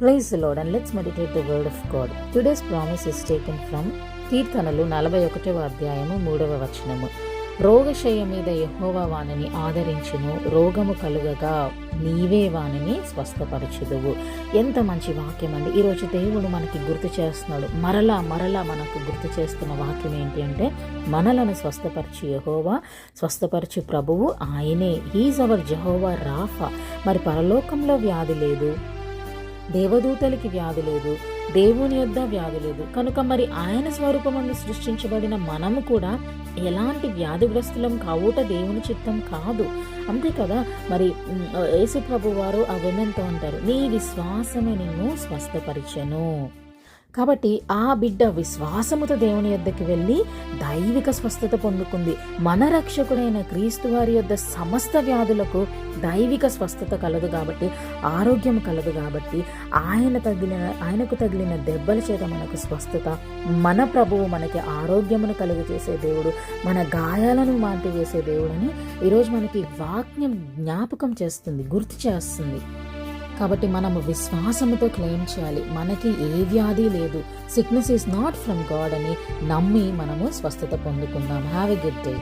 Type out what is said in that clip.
Praise the Lord, and let's meditate the word of God. Today's promise is taken from కీర్తనలు 41వ అధ్యాయము 3వ వచనము. రోగశయ్య మీద యెహోవా వానిని ఆదరించును, రోగము కలుగగా నీవే వానిని స్వస్థపరచుదువు. ఎంత మంచి వాక్యం అండి. ఈరోజు దేవుడు మనకి గుర్తు చేస్తున్నాడు. మరలా మనకు గుర్తు చేస్తున్న వాక్యం ఏంటి అంటే, మనలను స్వస్థపరచు యెహోవా, స్వస్థపరచు ప్రభువు ఆయనే. He's our Jehovah Rapha. మరి పరలోకంలో వ్యాధి లేదు, దేవదూతలకి వ్యాధి లేదు, దేవుని యొద్ద వ్యాధి లేదు. కనుక మరి ఆయన స్వరూపమందు సృష్టించబడిన మనము కూడా ఎలాంటి వ్యాధిగ్రస్తులం కావుట దేవుని చిత్తం కాదు. అంతే కదా. మరి యేసు ప్రభు వారు ఆ విమెన్తో అంటారు, నీ విశ్వాసమే నిన్ను స్వస్థపరిచెను. కాబట్టి ఆ బిడ్డ విశ్వాసముతో దేవుని యొద్దకు వెళ్ళి దైవిక స్వస్థత పొందుకుంది. మన రక్షకుడైన క్రీస్తు వారి యొద్ద సమస్త వ్యాధులకు దైవిక స్వస్థత కలదు కాబట్టి, ఆరోగ్యం కలదు కాబట్టి, ఆయనకు తగిలిన దెబ్బల చేత మనకు స్వస్థత. మన ప్రభువు మనకి ఆరోగ్యమును కలుగు చేసే దేవుడు, మన గాయాలను మాన్పివేసే దేవుడు అని ఈరోజు మనకి వాక్యం జ్ఞాపకం చేస్తుంది, గుర్తు చేస్తుంది. కాబట్టి మనము విశ్వాసముతో క్లెయిమ్ చేయాలి, మనకి ఏ వ్యాధి లేదు, sickness is not from God అని నమ్మి మనము స్వస్థత పొందుకుందాం. Have a good day.